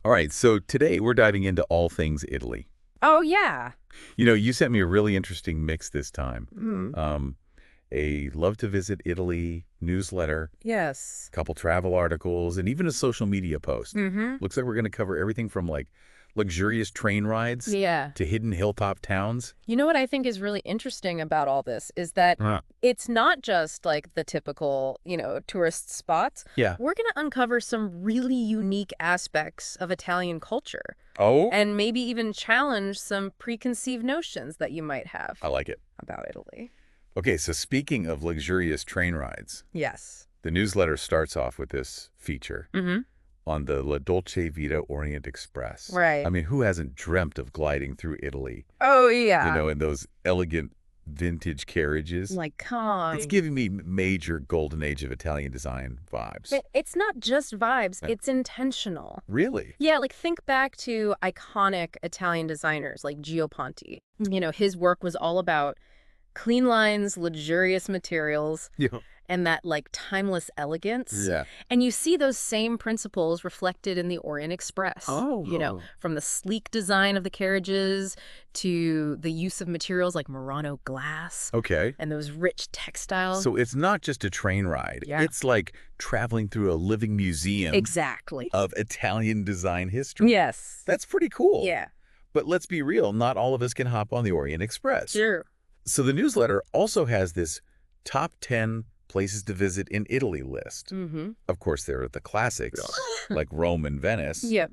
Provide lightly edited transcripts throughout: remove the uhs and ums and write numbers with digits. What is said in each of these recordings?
All right, so today we're diving into all things Italy. Oh, yeah. You sent me a really interesting mix this time. Mm. A Love to Visit Italy newsletter, Yes. a couple travel articles, and even a social media post. Mm-hmm. Looks like we're going to cover everything from like luxurious train rides Yeah. to hidden hilltop towns. You know what I think is really interesting about all this is that Huh. it's not just like the typical, tourist spots. Yeah. We're going to uncover some really unique aspects of Italian culture Oh, and maybe even challenge some preconceived notions that you might have I like it. about Italy. Okay, so speaking of luxurious train rides, Yes. the newsletter starts off with this feature Mm-hmm. on the Dolce Vita Orient Express. Right. I mean, who hasn't dreamt of gliding through Italy, Oh, yeah. in those elegant vintage carriages? Like, come on. It's giving me major golden age of Italian design vibes. But it's not just vibes, Uh, it's intentional. Really? Yeah, like think back to iconic Italian designers like Gio Ponti. His work was all about clean lines, luxurious materials, Yeah. and that like timeless elegance. Yeah. And you see those same principles reflected in the Orient Express. Oh. From the sleek design of the carriages to the use of materials like Murano glass Okay. and those rich textiles. So it's not just a train ride. Yeah. It's like traveling through a living museum Exactly. of Italian design history. Yes. That's pretty cool. Yeah. But let's be real, not all of us can hop on the Orient Express. Sure. So the newsletter also has this top 10 places to visit in Italy list. Mm-hmm. Of course, there are the classics, like Rome and Venice. Yep.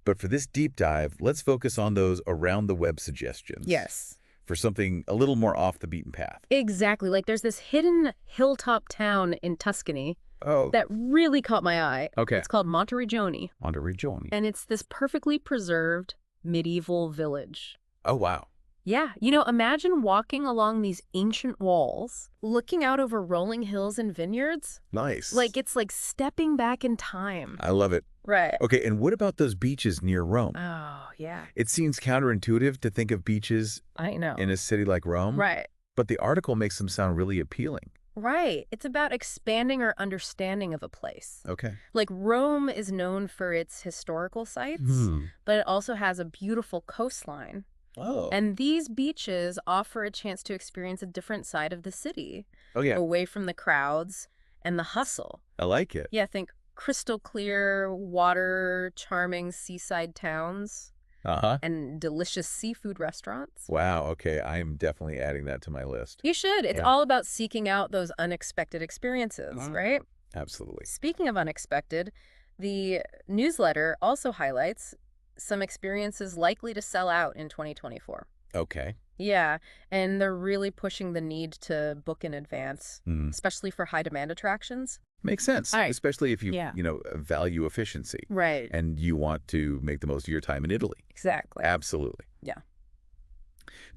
But for this deep dive, let's focus on those around-the-web suggestions. Yes. For something a little more off the beaten path. Exactly. Like there's this hidden hilltop town in Tuscany Oh. that really caught my eye. Okay. It's called Monteriggioni, Monteriggioni. and it's this perfectly preserved medieval village. Oh, wow. Yeah, imagine walking along these ancient walls, looking out over rolling hills and vineyards. Nice. Like it's like stepping back in time. I love it. Right. Okay, and what about those beaches near Rome? Oh, yeah. It seems counterintuitive to think of beaches I know. in a city like Rome. Right. But the article makes them sound really appealing. Right. It's about expanding our understanding of a place. Okay. Like Rome is known for its historical sites, but it also has a beautiful coastline. Oh. And these beaches offer a chance to experience a different side of the city, Oh, yeah. away from the crowds and the hustle. I like it. Yeah, think crystal clear water, charming seaside towns, Uh-huh. and delicious seafood restaurants. Wow. Okay. I am definitely adding that to my list. You should. It's Yeah. all about seeking out those unexpected experiences, right? Absolutely. Speaking of unexpected, the newsletter also highlights some experiences likely to sell out in 2024. Okay. Yeah, and they're really pushing the need to book in advance, Mm. especially for high demand attractions. Makes sense. All right. Especially if you, Yeah. value efficiency Right. and you want to make the most of your time in Italy. Exactly. Absolutely. Yeah.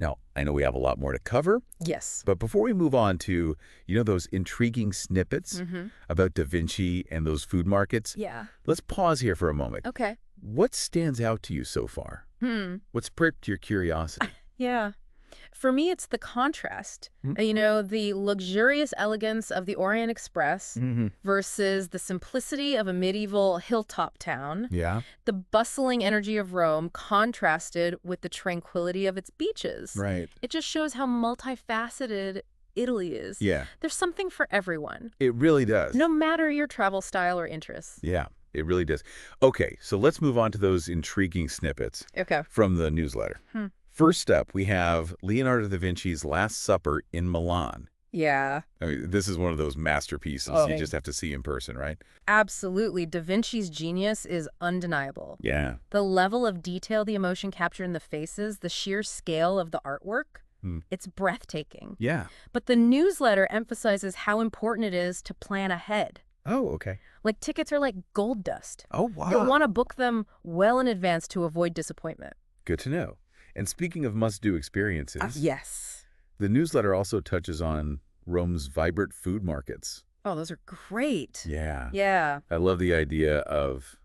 Now, I know we have a lot more to cover, Yes. but before we move on to, those intriguing snippets Mm-hmm. about Da Vinci and those food markets, Yeah. let's pause here for a moment. Okay. What stands out to you so far? What's pricked your curiosity? Yeah. For me, it's the contrast. The luxurious elegance of the Orient Express Mm-hmm. versus the simplicity of a medieval hilltop town. Yeah. The bustling energy of Rome contrasted with the tranquility of its beaches. Right. It just shows how multifaceted Italy is. Yeah. There's something for everyone, It really does. no matter your travel style or interests. Yeah, it really does. Okay, so let's move on to those intriguing snippets Okay. from the newsletter. First up, we have Leonardo da Vinci's Last Supper in Milan. Yeah, I mean, this is one of those masterpieces Oh. you just have to see in person, right? absolutely. Da Vinci's genius is undeniable. Yeah. The level of detail, the emotion captured in the faces, the sheer scale of the artwork, it's breathtaking. Yeah. But the newsletter emphasizes how important it is to plan ahead. Oh, okay. Like tickets are like gold dust. Oh, wow. You'll want to book them well in advance to avoid disappointment. Good to know. And speaking of must-do experiences, Yes. the newsletter also touches on Rome's vibrant food markets. Oh, those are great. Yeah. Yeah. I love the idea of,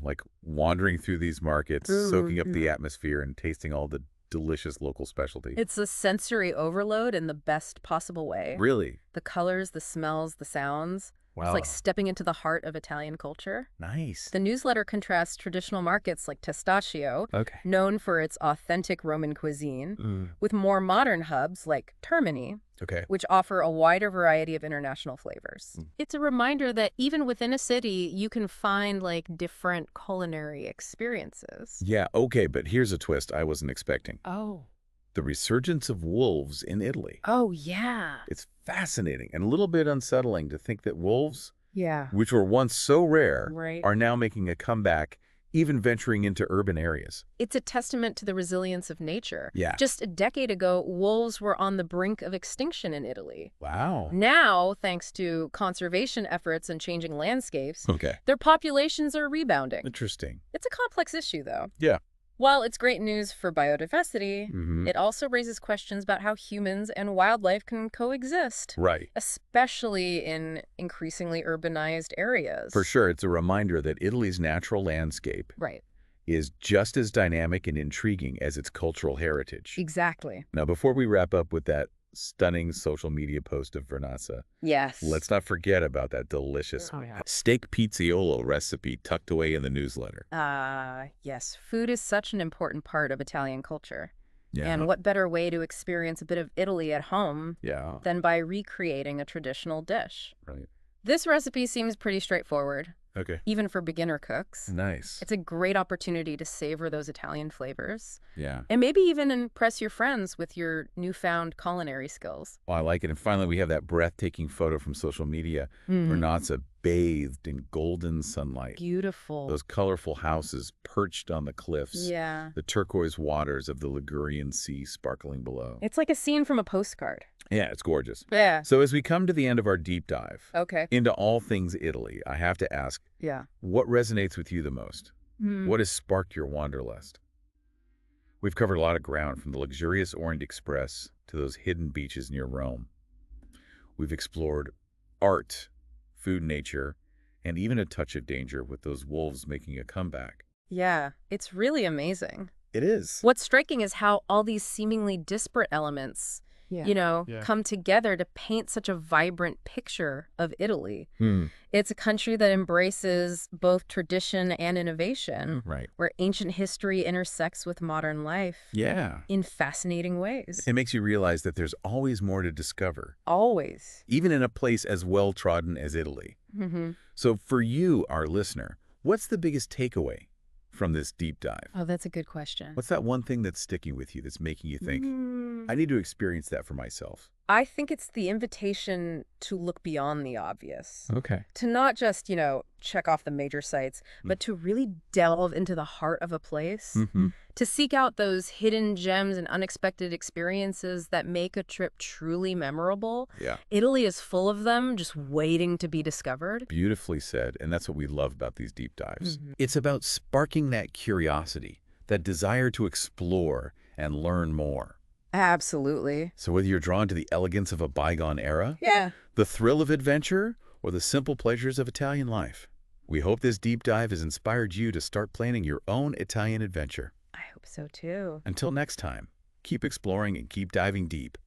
like wandering through these markets, soaking up the atmosphere and tasting all the delicious local specialty. It's a sensory overload in the best possible way. Really? The colors, the smells, the sounds. It's like Wow. stepping into the heart of Italian culture. Nice. The newsletter contrasts traditional markets like Testaccio, Okay. known for its authentic Roman cuisine, Mm. with more modern hubs like Termini, Okay. which offer a wider variety of international flavors. Mm. It's a reminder that even within a city, you can find like different culinary experiences. Yeah, okay, but here's a twist I wasn't expecting. Oh. The resurgence of wolves in Italy. Oh, yeah. It's fascinating and a little bit unsettling to think that wolves, Yeah. which were once so rare, Right. are now making a comeback, even venturing into urban areas. It's a testament to the resilience of nature. Yeah. Just a decade ago, wolves were on the brink of extinction in Italy. Wow. Now, thanks to conservation efforts and changing landscapes, Okay. their populations are rebounding. Interesting. It's a complex issue, though. Yeah. While it's great news for biodiversity, Mm-hmm. it also raises questions about how humans and wildlife can coexist, Right. especially in increasingly urbanized areas. For sure, it's a reminder that Italy's natural landscape Right. is just as dynamic and intriguing as its cultural heritage. Exactly. Now, before we wrap up with that stunning social media post of Vernazza, Yes. let's not forget about that delicious steak pizziolo recipe tucked away in the newsletter. Yes. Food is such an important part of Italian culture. Yeah. And what better way to experience a bit of Italy at home Yeah. than by recreating a traditional dish? Right. This recipe seems pretty straightforward, Okay. even for beginner cooks. Nice. It's a great opportunity to savor those Italian flavors Yeah. and maybe even impress your friends with your newfound culinary skills. Well, I like it. And finally, we have that breathtaking photo from social media. Vernazza bathed in golden sunlight. Beautiful. Those colorful houses perched on the cliffs. Yeah. The turquoise waters of the Ligurian Sea sparkling below. It's like a scene from a postcard. Yeah, it's gorgeous. Yeah. So as we come to the end of our deep dive Okay. into all things Italy, I have to ask, Yeah. what resonates with you the most? What has sparked your wanderlust? We've covered a lot of ground, from the luxurious Orient Express to those hidden beaches near Rome. We've explored art, food, nature, and even a touch of danger with those wolves making a comeback. Yeah. It's really amazing. It is. What's striking is how all these seemingly disparate elements, come together to paint such a vibrant picture of Italy. It's a country that embraces both tradition and innovation, Right. where ancient history intersects with modern life Yeah. in fascinating ways. It makes you realize that there's always more to discover, Always. even in a place as well-trodden as Italy. So for you, our listener, what's the biggest takeaway from this deep dive? Oh, that's a good question. What's that one thing that's sticking with you, that's making you think, I need to experience that for myself? I think it's the invitation to look beyond the obvious. Okay. To not just, check off the major sites, but to really delve into the heart of a place. To seek out those hidden gems and unexpected experiences that make a trip truly memorable. Yeah. Italy is full of them, just waiting to be discovered. Beautifully said, and that's what we love about these deep dives. It's about sparking that curiosity, that desire to explore and learn more. Absolutely. So whether you're drawn to the elegance of a bygone era, Yeah. the thrill of adventure, or the simple pleasures of Italian life, we hope this deep dive has inspired you to start planning your own Italian adventure. I hope so too. Until next time, keep exploring and keep diving deep